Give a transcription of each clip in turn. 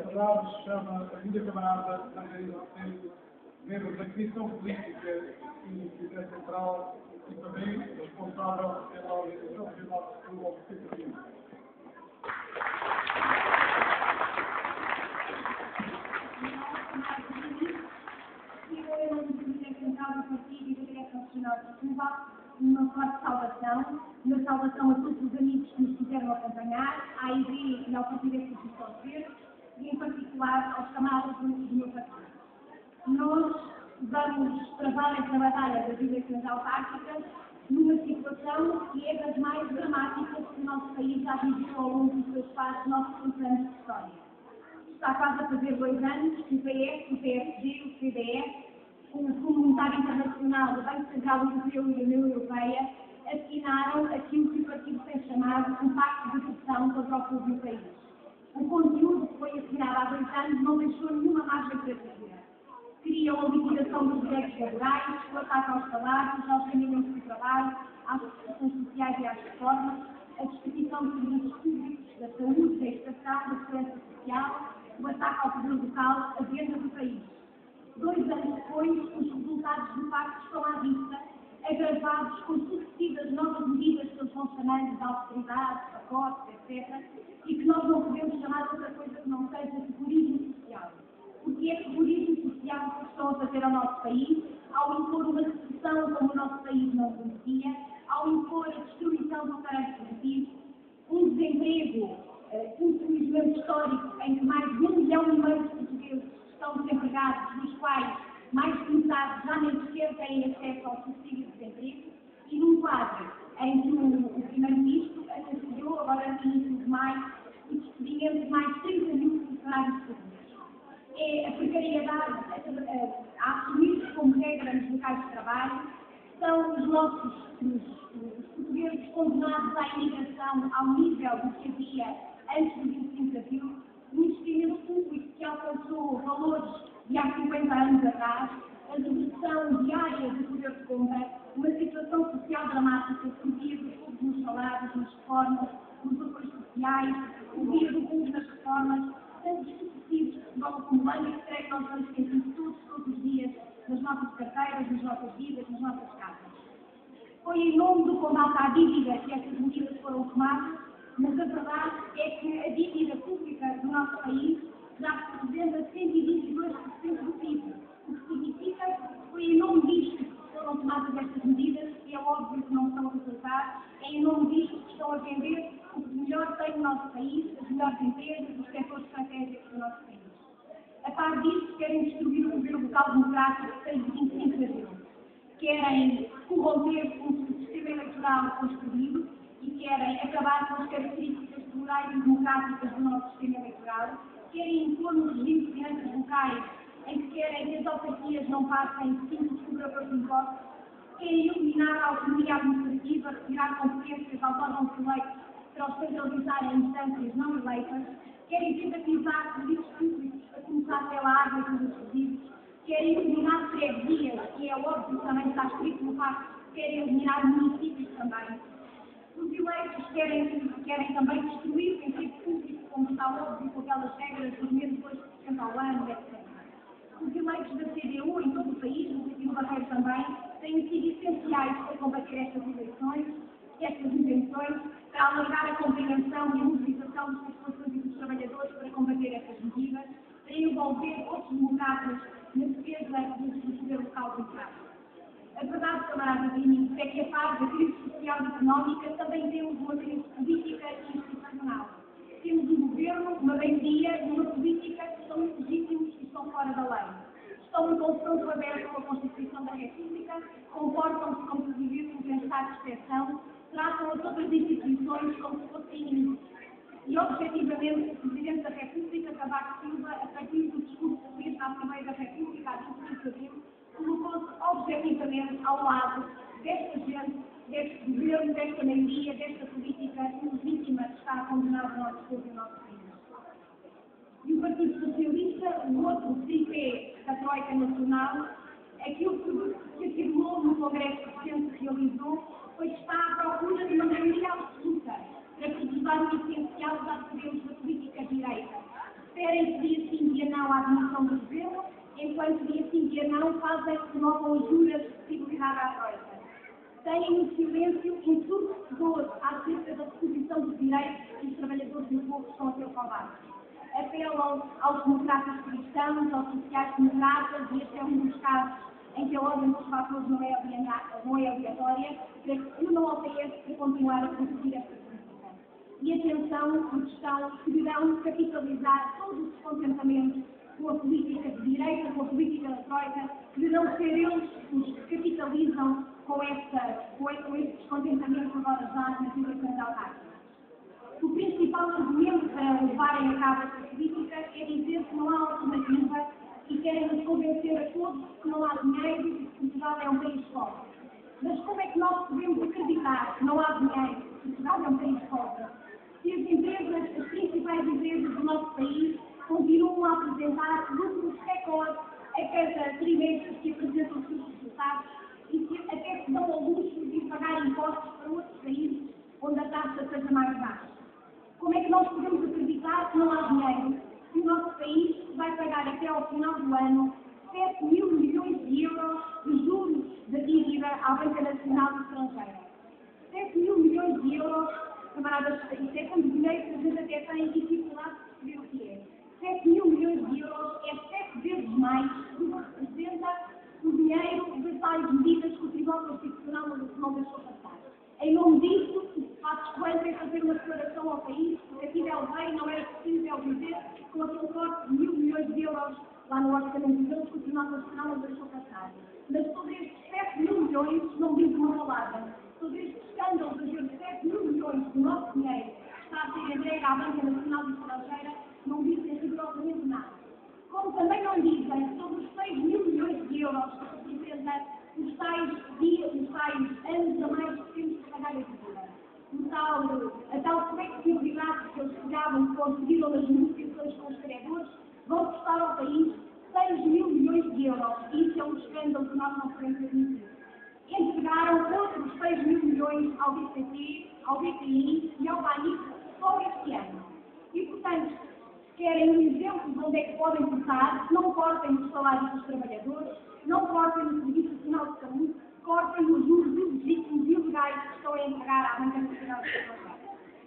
verdade, chama a minha camarada Margarida Centeno, membro da Comissão Política e Cidade Central e também responsável pela organização regional do Objetivo. Eu não me central do partido e da Direção Nacional de Cuba, uma forte saudação, uma saudação a todos os amigos que nos quiseram acompanhar, à ID e ao Partido Socialista Verde, e em particular aos camaradas do meu partido. Nós vamos travar esta batalha das eleições autárquicas numa situação que é das mais dramáticas que o nosso país já viveu ao longo dos seus quase 900 anos de história. Está quase a fazer 2 anos que o PS, o PSD, o CDS, o Fundo Monetário Internacional, o Banco Central Europeu e a União Europeia assinaram aquilo que o partido tem chamado um pacto de pressão contra o povo do país. O conteúdo que foi assinado há 2 anos não deixou nenhuma margem para dúvida. Criam a liquidação dos direitos laborais, o ataque aos salários, aos rendimentos de trabalho, às prestações sociais e às reformas, a destituição de serviços públicos, da saúde, da educação, da segurança social, o ataque ao poder local, a venda do país. 2 anos depois, os resultados do pacto estão à vista, agravados com sucessivas novas medidas que eles vão chamando de austeridade, pacotes, etc., e que nós não podemos chamar de outra coisa que não seja terrorismo social. Porque é terrorismo social que estão a fazer ao nosso país, ao impor uma recessão como o nosso país não conhecia, ao impor a destruição do caráter produtivo, um desemprego, infelizmente histórico, em que mais de 1,5 milhão de portugueses estão desempregados, dos quais mais de metade já nem sequer têm acesso ao subsídio de desemprego, e num quadro em que o Primeiro-Ministro anunciou, agora no início de maio, o despedimento de mais de 30 mil funcionários públicos. É a precariedade a assumir-se como regra nos locais de trabalho, são os nossos portugueses condenados à imigração ao nível do que havia antes do 25 de abril, um investimento público que alcançou valores de há 50 anos atrás, a redução diária do poder de compra, uma situação social dramática que via dos poucos nos salários, nas reformas, nos apoios sociais, o dia do povo nas reformas, tantos sucessivos que se vão acumulando e que creio que nós vamos sentir todos os dias nas nossas carteiras, nas nossas vidas, nas nossas casas. Foi em nome do combate à dívida que estas medidas foram tomadas, mas a verdade é que a dívida pública do nosso país já representa 122% do PIB, o que significa que foi em nome disto que foram tomadas estas medidas, e é óbvio que não estão a resultar, é em nome disto que estão a vender o que melhor tem no nosso país, as melhores empresas, os setores estratégicos do nosso país. A par disso, querem destruir o governo local democrático que tem 25 de abril. Querem corromper o sistema eleitoral construído e querem acabar com as características morais e democráticas do nosso sistema eleitoral, querem impor um regime de finanças locais em que querem que as autarquias não passem simples cobradores de impostos, querem eliminar a autonomia administrativa, retirar competências aos órgãos eleitos para os centralizar em instâncias não eleitas, querem privatizar serviços públicos, a começar pela água e pelos resíduos, querem eliminar freguesias, que é óbvio que também está escrito no pacto, querem eliminar municípios também. Os eleitos querem também destruir o emprego público, como está óbvio com aquelas regras dos menos 2% ao ano, etc. Os eleitos da CDU em todo o país, no Rio Barreiro também, têm sido essenciais para combater estas intenções, para alargar a compreensão e a mobilização das populações e dos trabalhadores para combater estas medidas, para envolver outros democratas na defesa do poder local democrático. A verdade, camaradas e amigos, é que a par da crise social e económica também temos uma crise política e institucional. Temos um governo, uma maioria e uma política que são ilegítimos e estão fora da lei. Estão em confronto aberto com a Constituição da República, comportam-se como se vivêssemos em estado de exceção, tratam as outras instituições como se fossem inimigos. E, objetivamente, o Presidente da República, Cavaco Silva, a partir do discurso que fez na Assembleia da República, há 25 de abril, colocou-se objetivamente ao lado desta gente, deste governo, desta maioria, desta política ilegítima que está a condenar o nosso povo e o nosso país. E o Partido Socialista, o outro tripé da Troika Nacional, aquilo que afirmou no congresso recente que realizou foi que está à procura de uma maioria absoluta para preservar o essencial dos apoios da política direita. Esperem-se admissão do governo, enquanto dia sim, dia não, renovam as juras de possibilidade à Troika. Têm um silêncio ensurdecedor acerca da reposição dos direitos dos trabalhadores do povo que estão a ser roubados. Apelam aos democratas cristãos, aos sociais-democratas e até um dos casos em que a ordem dos fatores não é obrigatória, para que unam ao PS para continuar a produzir esta política. E atenção, porque deverão capitalizar todos os descontentamentos com a política de direita, com a política da Troika, deverão ser eles os que capitalizam com esse descontentamento agora já nas eleições autárquicas. O principal argumento para levarem a cabo esta política é dizer que não há alternativa e querem nos convencer a todos que não há dinheiro e que Portugal é um país pobre. Mas como é que nós podemos acreditar que não há dinheiro e que Portugal é um país pobre? Se as principais empresas do nosso país continuam a apresentar lucros recordes a cada trimestre que apresentam os seus resultados e que até se dão ao luxo de pagar impostos para outros países onde a taxa seja mais baixa. Como é que nós podemos acreditar que não há dinheiro se o nosso país vai pagar até ao final do ano 7 mil milhões de euros de juros da dívida à Banca Nacional Estrangeira? 7 mil milhões de euros, camaradas, isto é tanto dinheiro que a gente até tem dificuldade de perceber o que é. 7 mil milhões de euros é 7 vezes mais do que representa o dinheiro de tais medidas que o Tribunal Constitucional não deixou passar. Em nome disso, Passos Coelho vem fazer uma declaração ao país, porque aqui del Rey não era possível dizer com aquele corte de 1.000 milhões de euros lá no orçamento deles que o Tribunal Constitucional não deixou passar. Mas sobre estes 7 mil milhões não diz uma palavra. Sobre este escândalo de haver 7 mil milhões do nosso dinheiro que está a ser entregue à Banca Nacional Estrangeira, não dizem rigorosamente nada. Como também não dizem sobre os 6 mil milhões de euros que representa os tais anos a mais que temos que pagar a dívida. A tal flexibilidade que eles pegavam, que conseguiram nas negociações com os credores, vão custar ao país 6 mil milhões de euros. Isso é um escândalo que nós não podemos admitir. Entregaram outros 6 mil milhões ao BCP, ao BPI e ao BANIC só este ano. E, portanto, querem um exemplo de onde é que podem cortar, não cortem os salários dos trabalhadores, não cortem o Serviço Nacional de Saúde, cortem os juros ilegítimos e ilegais que estão a entregar à Banca Nacional de Estrangeira.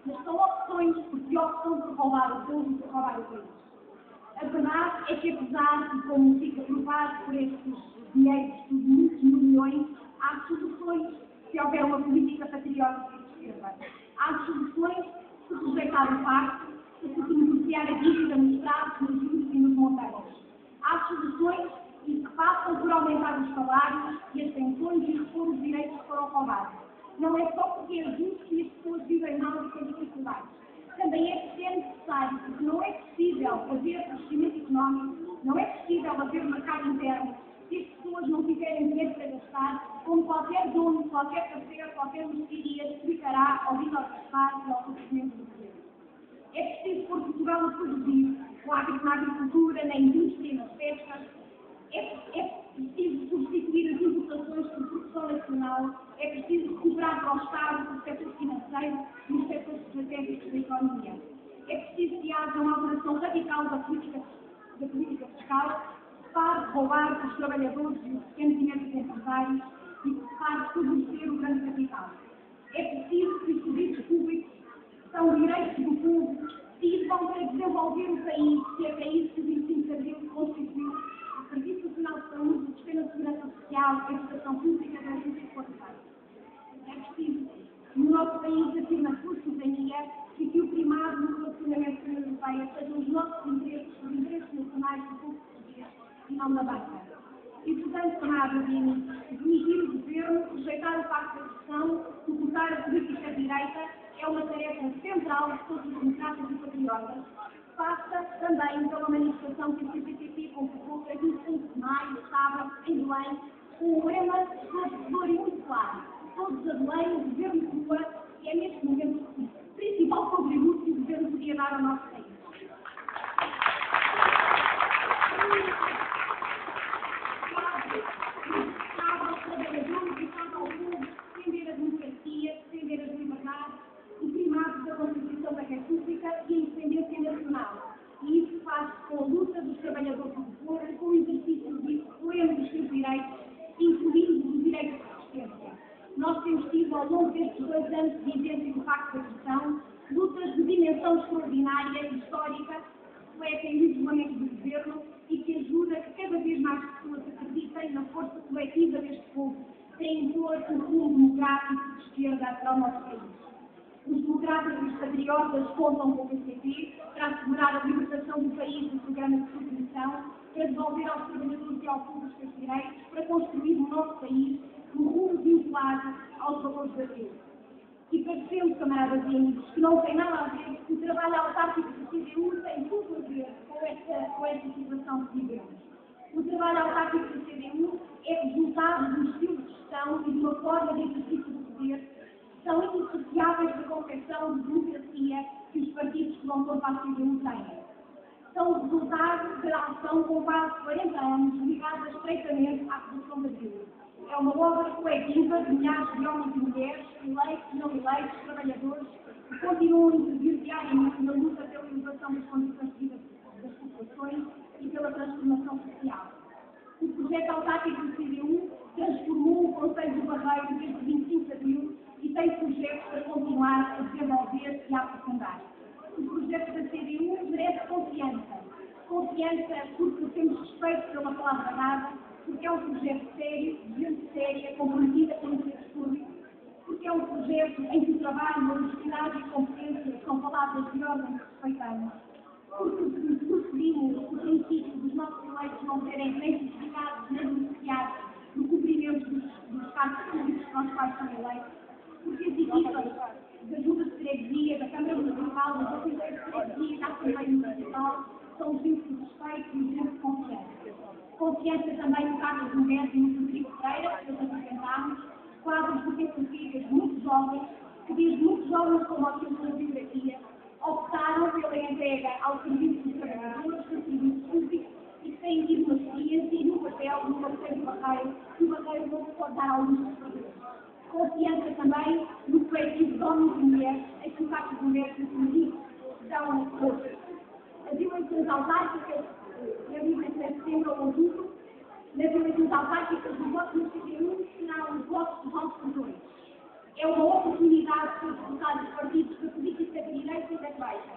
Mas são opções, porque optam por roubar o povo e por roubar o país. A verdade é que, apesar de, como fica provado por estes dinheiros de muitos milhões, há soluções se houver uma política patriótica de esquerda. Há soluções se rejeitar o pacto, se negociar a dívida nos prazos, nos juros e nos montantes. Há soluções que passam por aumentar os salários e as pensões e repor os direitos que foram roubados. Não é só porque é justo que as pessoas vivem mal e com dificuldades. Também é porque é necessário, porque não é possível haver crescimento económico, não é possível haver mercado interno, se as pessoas não tiverem dinheiro para gastar, como qualquer dono, qualquer parceiro, qualquer mercearia explicará ao Vítor Gaspar e ao conhecimento do governo. É preciso pôr Portugal a produzir, na agricultura, na indústria, nas pescas. É preciso substituir as importações por produção nacional. É preciso recuperar para o Estado o setor financeiro e os setores estratégicos da economia. É preciso que haja uma alteração radical da política fiscal que pare de roubar os trabalhadores e os pequenos e médios empresários e que pare de favorecer o grande capital. É preciso que os serviços públicos são direitos do povo, sirvam para desenvolver o país, que é para isso que o 25 de Abril constituiu o Serviço Nacional de Saúde, o Sistema de Segurança Social, a Educação Pública, da Agência de Qualidade. É preciso que o nosso país afirme a sua soberania e que o primado no relacionamento com a União Europeia sejam os nossos interesses, os interesses nacionais do povo português e não da banca. E, portanto, camarada Dini, demitir o governo, rejeitar o pacto de adesão, suportar a política de direita, é uma tarefa central de todos os democratas e patriotas. Passa também pela manifestação que o CPTP convocou para 25 de maio, sábado, em Belém, com um lema esclarecedor e muito claro. Todos a Belém, o governo de rua, que é neste momento o principal contributo que o governo podia dar ao nosso país. Cabe aos trabalhadores e cabe ao povo defender a democracia, defender as liberdades, o primado da Constituição da República e a independência nacional. E isso faz com a luta dos trabalhadores bastante de exemplo e do facto da questão, lutas de dimensão extraordinária e histórica, que refletem o isolamento do governo e que ajuda que cada vez mais pessoas acreditem na força coletiva deste povo para impor um rumo democrático de esquerda para o nosso país. Os democratas e os patriotas contam com o PCP para assegurar a libertação do país do programa de subvenção, para devolver aos trabalhadores e ao público os seus direitos, para construir o nosso país um rumo vinculado aos valores da vida. E parecendo, camaradas e amigos, que não tem nada a ver, o trabalho autárquico do CDU tem tudo a ver com esta situação que vivemos. O trabalho autárquico do CDU é resultado de um estilo de gestão e de uma forma de exercício do poder que são indissociáveis da concepção de democracia que os partidos que vão para a CDU têm. São o resultado da ação com quase 40 anos ligada estreitamente à Revolução da Vida. É uma obra coletiva de milhares de homens e mulheres, eleitos e não eleitos, trabalhadores, que continuam a intervir diariamente na luta pela elevação das condições de vida das populações e pela transformação social. O projeto autárquico do CDU transformou o Conselho do Barreiro desde 25 de abril e tem projetos para continuar a desenvolver e a aprofundar. O projeto da CDU merece confiança. Confiança porque temos respeito pela palavra dada, porque é um projeto sério, de gente séria, comprometida com o interesse público, porque é um projeto em que o trabalho, a honestidade e a competência são palavras de ordem que respeitamos, porque preferimos o princípio dos nossos eleitos não serem nem justificados nem beneficiados no cumprimento dos cargos públicos para os quais são eleitos, porque as equipas da Junta de Freguesia, da Câmara Municipal, da Assembleia de Freguesia e da Assembleia Municipal são os gente de respeito e os gente de confiança. Confiança também no Carlos Moreira e no Rodrigo Pereira, que nós apresentámos, quadros de filhas muito jovens, que desde muito jovens, como ao tempo da biografia, optaram pela entrega ao serviço dos trabalhadores, do serviço público, e que têm tido uma experiência e um papel no Conselho do Barreiro, que o Barreiro não se pode dar ao luxo de fazer. Confiança também no coletivo de homens e mulheres, em que o Carlos Moreira e o Rodrigo estão todos. As eleições autárquicas, na eleição de setembro ou outubro, nas eleições autárquicas, os votos no CDU serão os votos dos nossos eleitores. É uma oportunidade para derrotar os partidos da política de direita e da baixa.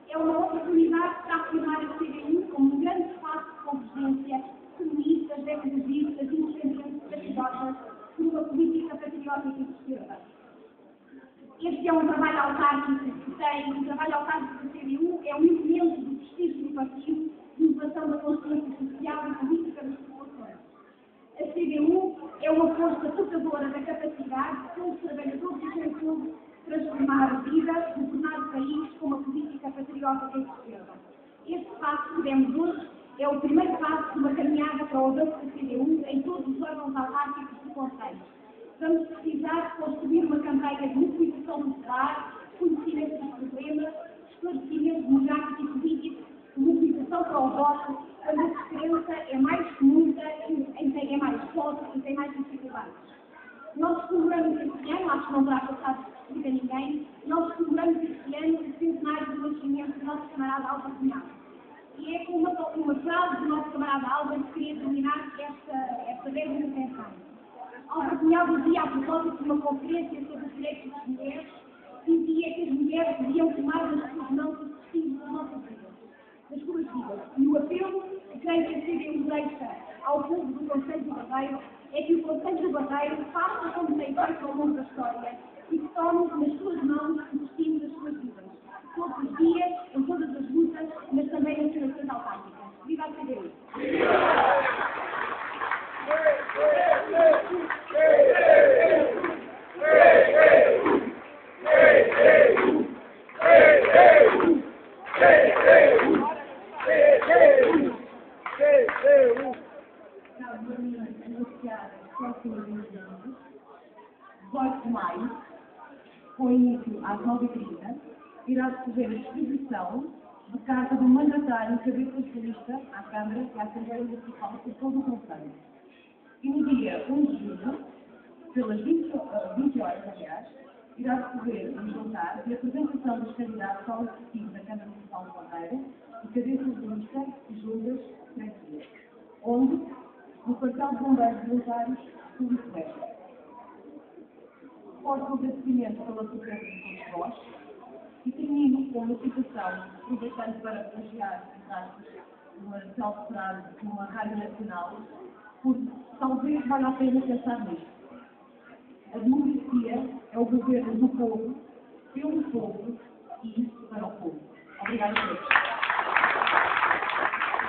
É uma oportunidade para afirmar a CDU como um grande espaço de convergência feministas, ecologistas, independentes, patriotas, por uma política patriótica e de esquerda. Este é um trabalho autárquico que tem, o trabalho autárquico do CDU é um elemento do prestígio do partido, de inovação da consciência social e política das populações. A CDU é uma força portadora da capacidade de os trabalhadores e o povo transformar a vida, governar o país com uma política patriótica e de esquerda. Este passo que demos hoje é o primeiro passo de uma caminhada para o avanço da CDU em todos os órgãos autárquicos do Conselho. Vamos precisar de construir uma campanha de mobilização popular, conhecimento dos problemas, esclarecimento demográfico e político, mobilização para o voto, quando a diferença é mais muita, em quem é mais pobre e tem mais dificuldades. Nós comemoramos este ano, acho que não terá passado a ninguém, nós comemoramos este ano o centenário do nascimento do nosso camarada Álvaro Cunhal. E é com uma frase do nosso camarada Álvaro que queria terminar esta breve intervenção. Álvaro Cunhal dizia, a propósito de uma conferência sobre os direitos das mulheres, dizia que as mulheres deviam tomar nas suas mãos os destinos das nossas vidas, das suas vidas. E o apelo que creio que a CDU deixa ao povo do Conselho do Barreiro é que o Conselho do Barreiro faça como tem feito ao longo da história e que tome nas suas mãos o destino das suas vidas. Todos os dias, em todas as lutas, mas também nas eleições autárquicas. Viva a CDU! Anunciada 18 de maio, com início às 9h30, irá decorrer a exposição de carta do mandatário cabeça de lista à Câmara e à Assembleia Municipal por todo o Conselho. E no dia 1 de julho, pelas 20 horas, aliás, irá decorrer um jantar de apresentação dos candidatos ao executivo da Câmara Municipal de Barreiro e cabeças de lista e juntas freguesias, onde, no quartel de bombeiros voluntários, Público Leste. reforço o agradecimento pela presença de todos vós e termino com uma citação, aproveitando para plagiar uma tal frase de uma rádio nacional, porque talvez valha a pena pensar nisto. A democracia é o governo do povo, pelo povo e para o povo. Obrigada a todos.